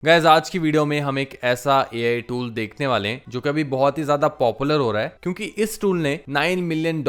Guys आज की video में हम एक ऐसा एआई टूल देखने वाले हैं जो कि अभी बहुत ही ज्यादा पॉपुलर हो रहा है क्योंकि इस टूल ने $9 मिलियन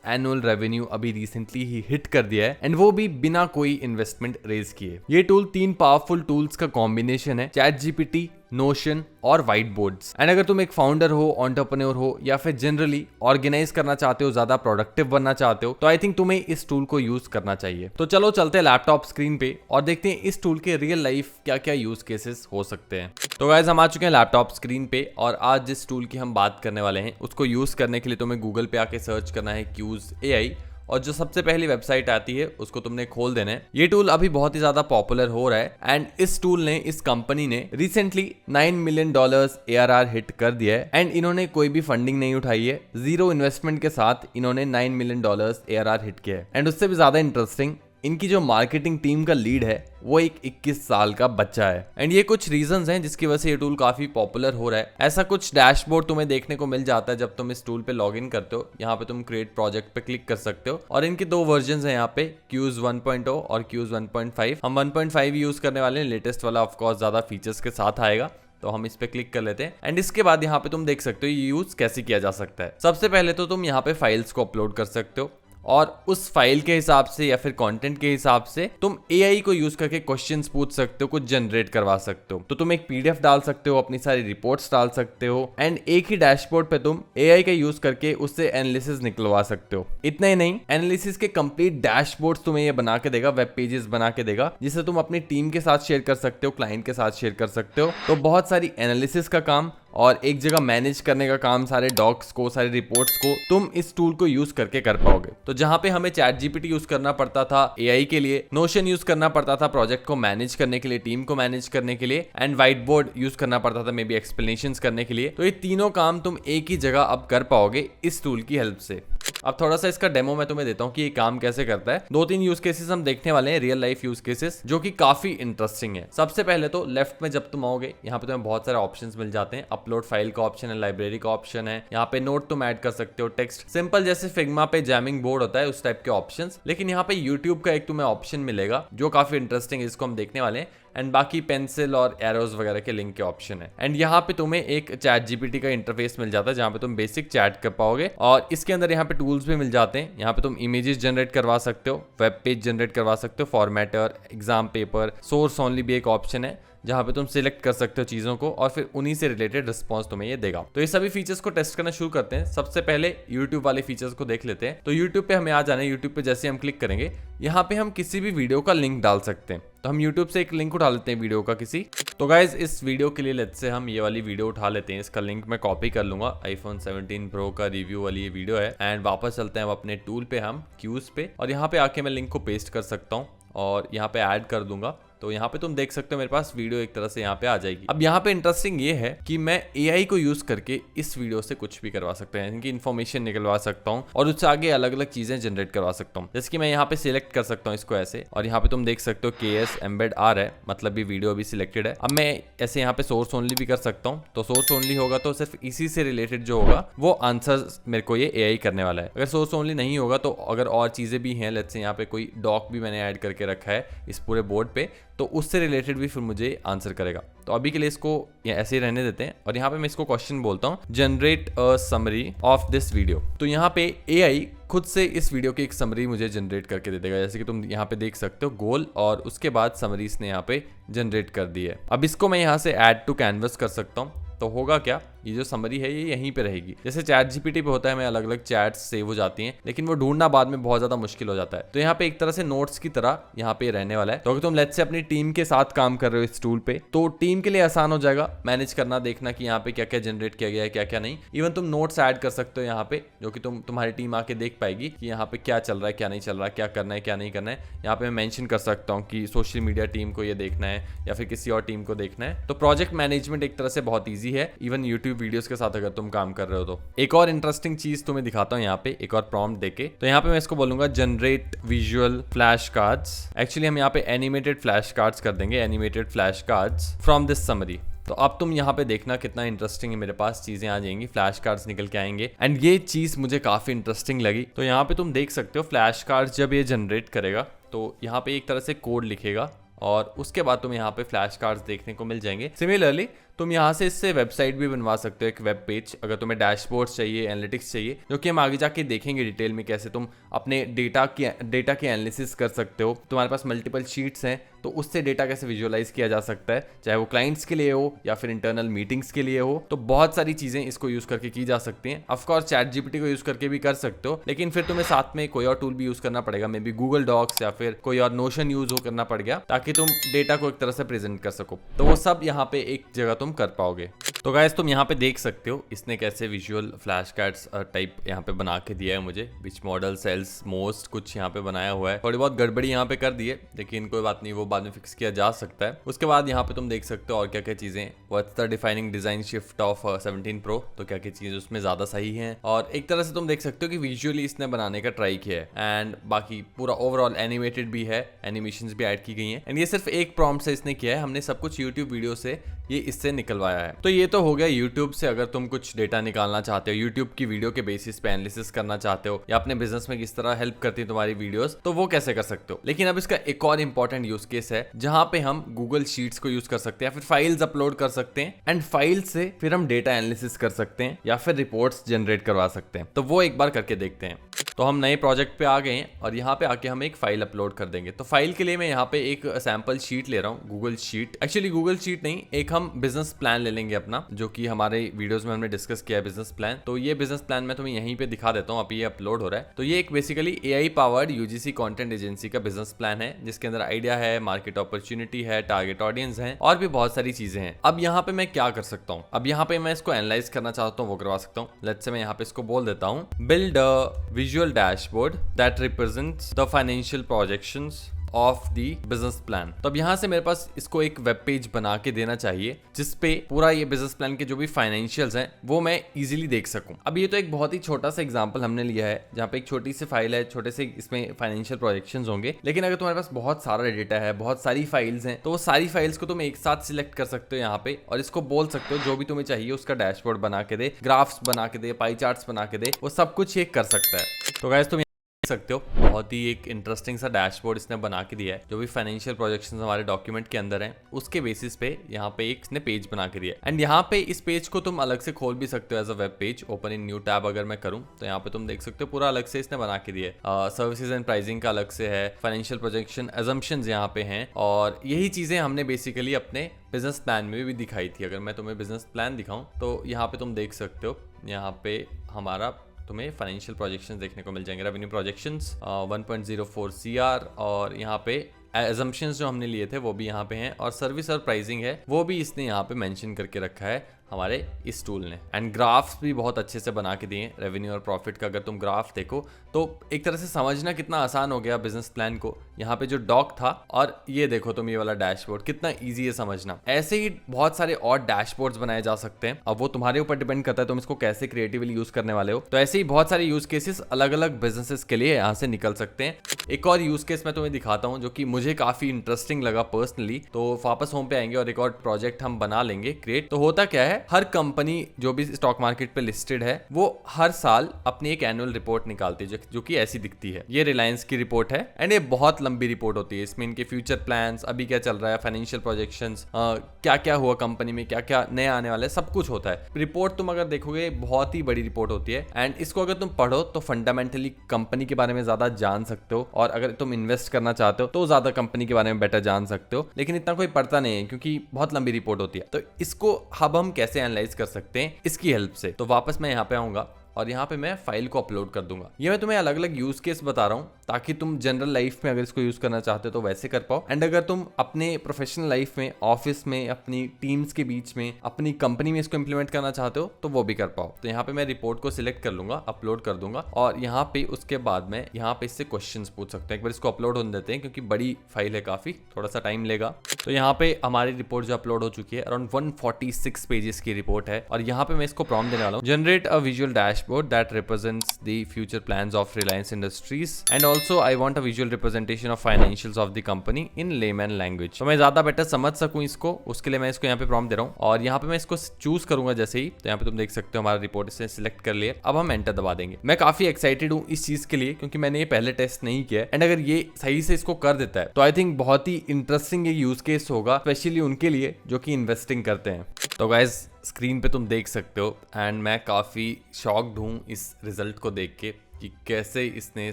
एनुअल रेवेन्यू अभी रिसेंटली ही हिट कर दिया है एंड वो भी बिना कोई इन्वेस्टमेंट रेज किए। ये टूल 3 पावरफुल टूल्स का कॉम्बिनेशन है, चैट जीपीटी, नोशन और व्हाइट बोर्ड्स। एंड अगर तुम एक फाउंडर हो, एंटरप्रेन्योर हो या फिर जनरली ऑर्गेनाइज करना चाहते हो, ज्यादा प्रोडक्टिव बनना चाहते हो तो आई थिंक तुम्हें इस टूल को यूज करना चाहिए। तो चलो चलते हैं लैपटॉप स्क्रीन पे और देखते हैं इस टूल के रियल लाइफ क्या क्या यूज केसेस हो सकते हैं। तो गाइस हम आ चुके हैं लैपटॉप स्क्रीन पे और आज जिस टूल की हम बात करने वाले हैं उसको यूज करने के लिए तुम्हें गूगल पे आके सर्च करना है क्यूज एआई और जो सबसे पहली वेबसाइट आती है उसको तुमने खोल देना है। ये टूल अभी बहुत ही ज्यादा पॉपुलर हो रहा है एंड इस टूल ने, इस कंपनी ने रिसेंटली $9 मिलियन ARR हिट कर दिया है एंड इन्होंने कोई भी फंडिंग नहीं उठाई है। जीरो इन्वेस्टमेंट के साथ इन्होंने $9 मिलियन ARR हिट किया है एंड उससे भी ज्यादा इंटरेस्टिंग, इनकी जो मार्केटिंग टीम का लीड है वो एक 21 साल का बच्चा है एंड ये कुछ रीजंस हैं जिसकी वजह से ये टूल काफी पॉपुलर हो रहा है। ऐसा कुछ डैशबोर्ड तुम्हें देखने को मिल जाता है जब तुम इस टूल पे लॉग इन करते हो। यहाँ पे तुम क्रिएट प्रोजेक्ट पे क्लिक कर सकते हो और इनके 2 वर्जन है यहाँ पे, क्यूज 1.0 और क्यूज 1.5। हम 1.5 यूज करने वाले हैं, लेटेस्ट वाला ऑफकोर्स ज्यादा फीचर्स के साथ आएगा तो हम इस पे क्लिक कर लेते हैं एंड इसके बाद यहाँ पे तुम देख सकते हो ये यूज कैसे किया जा सकता है। सबसे पहले तो तुम यहाँ पे फाइल्स को अपलोड कर सकते हो और उस फाइल के हिसाब से या फिर कंटेंट के हिसाब से तुम एआई को यूज करके क्वेश्चंस पूछ सकते हो, कुछ जनरेट करवा सकते हो। तो तुम एक पीडीएफ डाल सकते हो, अपनी सारी रिपोर्ट्स डाल सकते हो एंड एक ही डैशबोर्ड पे तुम एआई का यूज करके उससे एनालिसिस निकलवा सकते हो। इतना ही नहीं, एनालिसिस के कंप्लीट डैशबोर्ड्स तुम्हें ये बना के देगा, वेब पेजेस बना के देगा जिसे तुम अपनी टीम के साथ शेयर कर सकते हो, क्लाइंट के साथ शेयर कर सकते हो। तो बहुत सारी एनालिसिस का काम और एक जगह मैनेज करने का काम, सारे डॉक्स को, सारे रिपोर्ट्स को तुम इस टूल को यूज करके कर पाओगे। तो जहां पे हमें चैट जीपीटी यूज करना पड़ता था एआई के लिए, नोशन यूज करना पड़ता था प्रोजेक्ट को मैनेज करने के लिए, टीम को मैनेज करने के लिए एंड व्हाइट बोर्ड यूज करना पड़ता था मे बी एक्सप्लेनेशंस करने के लिए, तो ये तीनों काम तुम एक ही जगह अब कर पाओगे इस टूल की हेल्प से। अब थोड़ा सा इसका डेमो मैं तुम्हें देता हूँ कि ये काम कैसे करता है। 2-3 यूज केसेस हम देखने वाले हैं, रियल लाइफ यूज केसेस जो कि काफी इंटरेस्टिंग है। सबसे पहले तो लेफ्ट में जब तुम आओगे यहाँ पे तुम्हें बहुत सारे ऑप्शंस मिल जाते हैं। अपलोड फाइल का ऑप्शन है, लाइब्रेरी का ऑप्शन है, यहाँ पे नोट तुम ऐड कर सकते हो, टेक्स्ट सिंपल जैसे फिग्मा पे जैमिंग बोर्ड होता है उस टाइप के ऑप्शंस। लेकिन यहाँ पे यूट्यूब का एक तुम्हें ऑप्शन मिलेगा जो काफी इंटरेस्टिंग है, इसको हम देखने वाले हैं एंड बाकी पेंसिल और एरोज वगैरह के लिंक के ऑप्शन है। एंड यहाँ पे तुम्हें एक चैट जीपीटी का इंटरफेस मिल जाता है जहाँ पे तुम बेसिक चैट कर पाओगे और इसके अंदर यहाँ पे टूल्स भी मिल जाते हैं। यहाँ पे तुम इमेजेस जनरेट करवा सकते हो, वेब पेज जनरेट करवा सकते हो, formatter, exam paper, source only भी एक ऑप्शन है जहां पे तुम सिलेक्ट कर सकते हो चीजों को और फिर उन्हीं से रिलेटेड रिस्पॉन्स तुम्हें ये देगा। तो ये सभी फीचर्स को टेस्ट करना शुरू करते हैं। सबसे पहले YouTube वाले फीचर्स को देख लेते हैं। तो YouTube पे हमें आ जाना है। YouTube पे जैसे हम क्लिक करेंगे यहाँ पे हम किसी भी वीडियो का लिंक डाल सकते हैं। तो हम YouTube से एक लिंक उठा लेते हैं वीडियो का किसी। तो गाइज इस वीडियो के लिए लेट्स से हम ये वाली वीडियो उठा लेते हैं। इसका लिंक मैं कॉपी कर लूंगा। iPhone 17 Pro का रिव्यू वाली ये वीडियो है एंड वापस चलते हैं अपने टूल पे, हम क्यूज पे, और यहाँ पे आके मैं लिंक को पेस्ट कर सकता हूँ और यहाँ पे ऐड कर दूंगा। तो यहाँ पे तुम देख सकते हो मेरे पास वीडियो एक तरह से यहाँ पे आ जाएगी। अब यहाँ पे इंटरेस्टिंग ये है कि मैं एआई को यूज करके इस वीडियो से कुछ भी करवा सकते हैं, इनकी इन्फॉर्मेशन निकलवा सकता हूँ और उससे आगे अलग अलग चीजें जनरेट करवा सकता हूँ। जैसे कि मैं यहाँ पे सिलेक्ट कर सकता हूँ इसको ऐसे और यहाँ पे तुम देख सकते हो KS एम्बेड आ रहा है, मतलब ये वीडियो अभी सिलेक्टेड है। अब मैं ऐसे यहाँ पे सोर्स ओनली भी कर सकता हूँ। तो सोर्स ओनली होगा तो सिर्फ इसी से रिलेटेड जो होगा वो आंसर मेरे को ये एआई करने वाला है। अगर सोर्स ओनली नहीं होगा तो अगर और चीजें भी हैं, लेट्स से यहाँ पे कोई डॉक भी मैंने ऐड करके रखा है इस पूरे बोर्ड पे, तो उससे रिलेटेड भी फिर मुझे आंसर करेगा। तो अभी के लिए इसको ऐसे ही रहने देते हैं और यहाँ पे मैं इसको क्वेश्चन बोलता हूँ, generate a summary of this video. तो यहाँ पे एआई खुद से इस वीडियो की एक समरी मुझे जनरेट करके दे देगा, जैसे कि तुम यहाँ पे देख सकते हो गोल और उसके बाद समरी इसने यहाँ पे जनरेट कर दी है। अब इसको मैं यहाँ से ऐड टू कैनवस कर सकता हूँ। तो होगा क्या, ये जो समरी है ये यहीं पे रहेगी। जैसे चैट जीपीटी पे होता है हमें अलग अलग चैट्स सेव हो जाती हैं लेकिन वो ढूंढना बाद में बहुत ज्यादा मुश्किल हो जाता है। तो यहाँ पे एक तरह से नोट्स की तरह यहाँ पे रहने वाला है। तो अगर तुम लेट्स से अपनी टीम के साथ काम कर रहे हो इस टूल पे तो टीम के लिए आसान हो जाएगा मैनेज करना, देखना कि यहाँ पे क्या क्या जनरेट किया गया है, क्या क्या नहीं। इवन तुम नोट्स ऐड कर सकते हो यहाँ पे जो कि तुम्हारी टीम आके देख पाएगी कि यहाँ पे क्या चल रहा है, क्या नहीं चल रहा है, क्या करना है, क्या नहीं करना है। यहाँ पे मैं मेंशन कर सकता हूँ कि सोशल मीडिया टीम को ये देखना है या फिर किसी और टीम को देखना है। तो प्रोजेक्ट मैनेजमेंट एक तरह से बहुत ईजी है इवन यूट्यूब वीडियोस के साथ अगर तुम काम कर रहे हो तो। एक और इंटरेस्टिंग चीज तुम्हें दिखाता हूँ यहाँ पे, एक और प्रॉम्प्ट देके। तो यहाँ पे मैं इसको बोलूंगा generate visual flash cards. Actually हम यहाँ पे एनिमेटेड फ्लैश कार्ड्स कर देंगे, animated flash cards from this summary. तो अब तुम यहाँ पे देखना कितना इंटरेस्टिंग है, मेरे पास चीजें आ जाएंगी, फ्लैश कार्ड्स निकल के आएंगे एंड ये चीज मुझे काफी इंटरेस्टिंग लगी। तो यहाँ पे तुम देख सकते हो फ्लैश कार्ड्स जब ये जनरेट करेगा तो यहाँ पे एक तरह से कोड लिखेगा और उसके बाद तुम्हें यहाँ पे फ्लैश कार्ड्स देखने को मिल जाएंगे। सिमिलरली तुम यहाँ से इससे वेबसाइट भी बनवा सकते हो, एक वेब पेज, अगर तुम्हें डैशबोर्ड्स चाहिए, एनालिटिक्स चाहिए, जो कि हम आगे जाके देखेंगे डिटेल में कैसे तुम अपने डेटा की एनालिसिस कर सकते हो। तुम्हारे पास मल्टीपल शीट्स हैं तो उससे डेटा कैसे विजुअलाइज किया जा सकता है, चाहे वो क्लाइंट्स के लिए हो या फिर इंटरनल मीटिंग्स के लिए हो। तो बहुत सारी चीजें इसको यूज करके की जा सकती हैं। ऑफकोर्स चैट जीपीटी को यूज करके भी कर सकते हो, लेकिन फिर तुम्हें साथ में कोई और टूल भी यूज करना पड़ेगा, मे बी गूगल डॉक्स या फिर कोई और नोशन यूज हो करना पड़ गया, ताकि तुम डेटा को एक तरह से प्रेजेंट कर सको। तो वो सब यहाँ पे एक जगह तुम कर पाओगे। तो गाइस तुम यहाँ पे देख सकते हो इसने कैसे विजुअल फ्लैश कार्ड्स टाइप यहाँ पे बना के दिया है मुझे, विच मॉडल सेल्स मोस्ट कुछ यहाँ पे बनाया हुआ है। थोड़ी बहुत गड़बड़ी यहाँ पे कर दी है, लेकिन कोई बात नहीं, वो बाद में फिक्स किया जा सकता है। उसके बाद यहाँ पे तुम देख सकते हो और क्या क्या चीजें, what's the defining design shift of 17 Pro, तो क्या क्या चीजें उसमें ज्यादा सही है। और एक तरह से तुम देख सकते हो कि विजुअली इसने बनाने का ट्राई किया है, एंड बाकी पूरा ओवरऑल एनिमेटेड भी है, एनिमेशंस भी ऐड की गई हैं। एंड ये सिर्फ एक प्रॉम्प्ट से इसने किया है, हमने सब कुछ यूट्यूब वीडियो से ये इससे निकलवाया है। तो ये तो हो गया यूट्यूब से अगर तुम कुछ डेटा निकालना चाहते हो, यूट्यूब की वीडियो के बेसिस पे एनालिसिस करना चाहते हो, या अपने बिजनेस में किस तरह हेल्प करती है तुम्हारी वीडियोस, तो वो कैसे कर सकते हो। लेकिन अब इसका एक और इंपॉर्टेंट यूज केस है, जहां पे हम गूगल शीट्स को यूज कर सकते हैं, या फिर फाइल्स अपलोड कर सकते हैं, एंड फाइल से फिर हम डेटा एनालिसिस कर सकते हैं या फिर रिपोर्ट्स जनरेट करवा सकते हैं। तो वो एक बार करके देखते हैं। तो हम नए प्रोजेक्ट पे आ गए हैं और यहाँ पे आके हम एक फाइल अपलोड कर देंगे। तो फाइल के लिए मैं यहाँ पे एक सैंपल शीट ले रहा हूँ, Google sheet. Actually Google sheet नहीं, एक हम बिजनेस प्लान ले लेंगे अपना, जो कि हमारे वीडियोस में हमने डिस्कस किया है बिजनेस प्लान। तो ये बिजनेस प्लान मैं तुम्हें यहीं पे दिखा देता हूँ, अभी ये अपलोड हो रहा है। तो ये एक basically AI powered UGC content agency का बिजनेस प्लान है, जिसके अंदर आइडिया है, मार्केट अपॉर्चुनिटी है, टारगेट ऑडियंस है, और भी बहुत सारी चीजें हैं। अब यहाँ पे मैं क्या कर सकता हूँ, अब यहाँ पे मैं इसको एनालाइज करना चाहता हूँ, वो करवा सकता हूँ। लेट्स से मैं यहाँ पे इसको बोल देता हूँ, build a visual dashboard that represents the financial projections of the business plan. तो अब यहाँ से मेरे पास इसको एक वेब पेज बना के देना चाहिए, जिसपे पूरा ये बिजनेस प्लान के जो भी फाइनेंशियल्स हैं वो मैं इजीली देख सकूं। अब ये तो एक बहुत ही छोटा सा एग्जांपल हमने लिया है, जहाँ पे एक छोटी सी फाइल है, छोटे से इसमें फाइनेंशियल प्रोजेक्शंस होंगे। लेकिन अगर तुम्हारे पास बहुत सारा डेटा है, बहुत सारी फाइल्स हैं, तो वो सारी फाइल्स को तुम एक साथ सिलेक्ट कर सकते हो यहाँ पे, और इसको बोल सकते हो जो भी तुम्हें चाहिए उसका डैशबोर्ड बना के दे, ग्राफ्स बना के दे, पाई चार्ट्स बना के दे, वो सब कुछ ये कर सकता है। तो गाइस तुम सकते हो, बहुत ही एक इंटरेस्टिंग सा डैशबोर्ड इसने बना के दिया है। जो भी फाइनेंशियल प्रोजेक्शंस हमारे डॉक्यूमेंट के अंदर हैं, उसके बेसिस पे यहाँ पे एक इसने पेज बना के दिया है। एंड यहाँ पे इस पेज को तुम अलग से खोल भी सकते हो as a web page. Open in new tab अगर मैं करूँ तो यहाँ पे तुम देख सकते हो पूरा अलग से इसने बना के दिया है। सर्विसेज एंड प्राइसिंग का अलग से है, फाइनेंशियल प्रोजेक्शन अजम्पशंस यहाँ पे हैं, और यही चीजें हमने बेसिकली अपने बिजनेस प्लान में भी दिखाई थी। अगर मैं तुम्हें बिजनेस प्लान दिखाऊं तो यहाँ पे तुम देख सकते हो, यहाँ पे हमारा तुम्हें फाइनेंशियल प्रोजेक्शंस देखने को मिल जाएंगे। रेवेन्यू प्रोजेक्शंस 1.04 CR, और यहाँ पे एजम्पशंस जो हमने लिए थे वो भी यहाँ पे हैं, और सर्विस और प्राइसिंग है वो भी इसने यहाँ पे मेंशन करके रखा है हमारे इस टूल ने। एंड ग्राफ्स भी बहुत अच्छे से बना के दिए, रेवेन्यू और प्रॉफिट का अगर तुम ग्राफ देखो तो एक तरह से समझना कितना आसान हो गया बिजनेस प्लान को। यहाँ पे जो डॉक था, और ये देखो तुम ये वाला डैशबोर्ड, कितना इजी है समझना। ऐसे ही बहुत सारे और डैशबोर्ड्स बनाए जा सकते हैं। अब वो तुम्हारे ऊपर डिपेंड करता है तुम इसको कैसे क्रिएटिवली यूज करने वाले हो। तो ऐसे ही बहुत सारे यूज केसेस अलग अलग बिजनेसेस के लिए यहाँ से निकल सकते हैं। एक और यूज केस मैं तुम्हें दिखाता हूँ जो कि मुझे काफी इंटरेस्टिंग लगा पर्सनली। तो वापस होम पे आएंगे और एक और प्रोजेक्ट हम बना लेंगे क्रिएट। तो होता क्या है, हर कंपनी जो भी स्टॉक मार्केट पे लिस्टेड है वो हर साल अपनी एक एनुअल रिपोर्ट निकालती है, जो कि ऐसी दिखती है। ये रिलायंस की रिपोर्ट है, एंड ये बहुत लंबी रिपोर्ट होती है। इसमें इनके फ्यूचर प्लान्स, अभी क्या चल रहा है, फाइनेंशियल प्रोजेक्शंस, क्या क्या हुआ कंपनी में, क्या क्या नया आने वाला है, सब कुछ होता है। रिपोर्ट तुम अगर देखोगे बहुत ही बड़ी रिपोर्ट होती है, एंड इसको अगर तुम पढ़ो तो फंडामेंटली कंपनी के बारे में ज्यादा जान सकते हो, और अगर तुम इन्वेस्ट करना चाहते हो तो ज्यादा कंपनी के बारे में बेटर जान सकते हो। लेकिन इतना कोई पढ़ता नहीं है क्योंकि बहुत लंबी रिपोर्ट होती है। तो इसको अब हम कैसे एनालाइज कर सकते हैं इसकी हेल्प से। तो वापस मैं यहाँ पे आऊंगा और यहाँ पे मैं फाइल को अपलोड कर दूंगा। ये मैं तुम्हें अलग अलग यूज केस बता रहा हूँ ताकि तुम जनरल लाइफ में अगर इसको यूज करना चाहते हो तो वैसे कर पाओ, एंड अगर तुम अपने प्रोफेशनल लाइफ में, ऑफिस में, अपनी टीम्स के बीच में, अपनी कंपनी में इसको इंप्लीमेंट करना चाहते हो तो वो भी कर पाओ। तो यहाँ पे मैं रिपोर्ट को सिलेक्ट कर लूंगा, अपलोड कर दूंगा, और यहाँ पे उसके बाद में यहाँ पे इससे क्वेश्चंस पूछ सकते हैं। एक बार इसको अपलोड होने देते हैं क्योंकि बड़ी फाइल है, काफी थोड़ा सा टाइम लेगा। तो यहाँ पे हमारी रिपोर्ट जो अपलोड हो चुकी है, अराउंड 146 पेजेस की रिपोर्ट है, और यहाँ पे मैं इसको प्रॉम्प्ट देने वाला हूँ, generate a visual dashboard dashboard that represents the future plans of Reliance Industries and also I want a visual representation of financials of the company in layman language। तो मैं ज्यादा बेटर समझ सकूं इसको, उसके लिए मैं इसको यहाँ पे प्रॉम्प्ट दे रहा हूँ और यहाँ पे मैं इसको चूज करूंगा जैसे ही, तो यहाँ पे तुम देख सकते हो हमारा रिपोर्ट इसने सिलेक्ट कर लिया। अब हम एंटर दबा देंगे। मैं काफी एक्साइटेड हूँ इस चीज के लिए क्योंकि मैंने ये पहले टेस्ट नहीं किया एंड अगर ये सही से इसको कर देता है तो आई थिंक बहुत ही इंटरेस्टिंग यूज केस होगा, स्पेशली उनके लिए जो कि इन्वेस्टिंग करते हैं। तो गाइज स्क्रीन पे तुम देख सकते हो एंड मैं काफ़ी शॉक्ड हूँ इस रिजल्ट को देख के कि कैसे इसने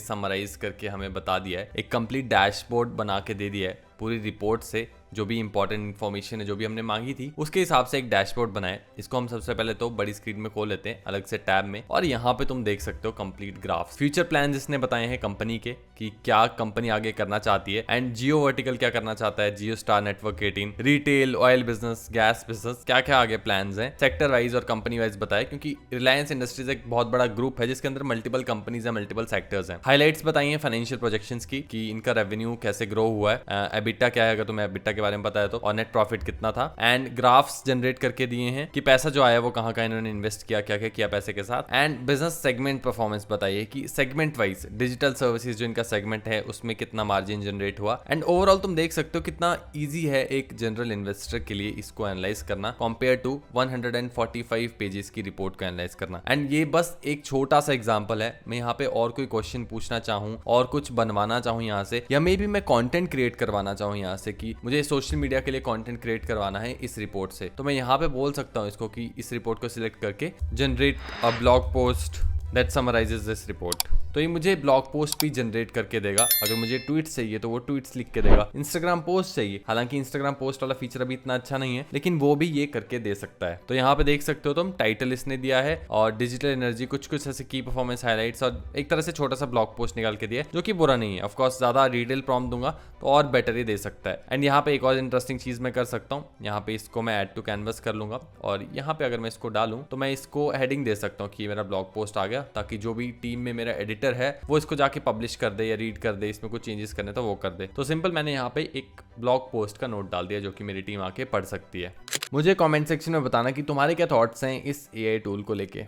समराइज करके हमें बता दिया है, एक कंप्लीट डैशबोर्ड बना के दे दिया है पूरी रिपोर्ट से, जो भी इंपॉर्टेंट इन्फॉर्मेशन है जो भी हमने मांगी थी उसके हिसाब से एक डैशबोर्ड बनाए। इसको हम सबसे पहले तो बड़ी स्क्रीन में खोल लेते हैं अलग से टैब में और यहाँ पे तुम देख सकते हो कंप्लीट ग्राफ्स, फ्यूचर प्लान इसने बताए हैं कंपनी के कि क्या कंपनी आगे करना चाहती है एंड जियो वर्टिकल क्या करना चाहता है, Jio star network 18, retail, oil business, gas business, क्या क्या आगे प्लान्स हैं, सेक्टर वाइज और कंपनी वाइज बताए क्योंकि रिलायंस इंडस्ट्रीज एक बहुत बड़ा ग्रुप है जिसके अंदर मल्टीपल कंपनीज है, मल्टीपल सेक्टर्स हैं। हाईलाइट्स बताई हैं फाइनेंशियल प्रोजेक्शंस की कि इनका रेवेन्यू कैसे ग्रो हुआ है, एबिटा क्या है अगर तुम्हें एबिटा के बारे में पता है तो, और नेट प्रॉफिट कितना था एंड ग्राफ्स जनरेट करके दिए हैं कि पैसा जो आया वो कहाँ का इन्होंने इन्वेस्ट किया, क्या क्या किया पैसे के साथ एंड बिजनेस सेगमेंट परफॉर्मेंस बताइए कि सेगमेंट वाइज डिजिटल सर्विसेज जो इनका सेगमेंट है उसमें कितना मार्जिन जनरेट हुआ एंड ओवरऑल तुम देख सकते हो कितना इजी है एक जनरल इन्वेस्टर के लिए इसको एनालाइज करना कंपेयर टू 145 पेजेस की रिपोर्ट को एनालाइज करना। एंड ये बस एक छोटा सा एग्जांपल है। मैं यहाँ पे और कोई क्वेश्चन पूछना चाहूँ और कुछ बनवाना चाहूँ यहाँ से, या मे बी मैं कंटेंट क्रिएट करवाना चाहूँ यहाँ से कि मुझे सोशल मीडिया के लिए कंटेंट क्रिएट करवाना है इस रिपोर्ट से, तो मैं यहाँ पे बोल सकता हूँ इसको कि इस रिपोर्ट को सिलेक्ट करके generate a blog post that summarises this report. तो ये मुझे ब्लॉग पोस्ट भी जनरेट करके देगा। अगर मुझे ट्वीट्स चाहिए तो वो ट्वीट्स लिख के देगा। इंस्टाग्राम पोस्ट चाहिए, हालांकि इंस्टाग्राम पोस्ट वाला फीचर अभी इतना अच्छा नहीं है लेकिन वो भी ये करके दे सकता है। तो यहाँ पे देख सकते हो तुम टाइटल इसने दिया है और डिजिटल एनर्जी कुछ कुछ ऐसे की परफॉर्मेंस हाईलाइट्स और एक तरह से छोटा सा ब्लॉग पोस्ट निकाल के दिया जो कि बुरा नहीं है। ऑफकोर्स ज्यादा डिटेल प्रॉम्प्ट दूंगा तो और बेटर ही दे सकता है। एंड यहाँ पे एक और इंटरेस्टिंग चीज मैं कर सकता हूँ, यहाँ पे इसको मैं ऐड टू कैनवस कर लूंगा और यहाँ पे अगर मैं इसको डालूं तो मैं इसको हेडिंग दे सकता हूँ कि मेरा ब्लॉग पोस्ट आ गया, ताकि जो भी टीम में मेरा एडिटर है वो इसको जाके पब्लिश कर दे या रीड कर दे, इसमें कुछ चेंजेस करने तो वो कर दे। तो सिंपल मैंने यहाँ पे एक ब्लॉग पोस्ट का नोट डाल दिया जो कि मेरी टीम आके पढ़ सकती है। मुझे कमेंट सेक्शन में बताना कि तुम्हारे क्या थॉट्स हैं इस एआई टूल को लेके।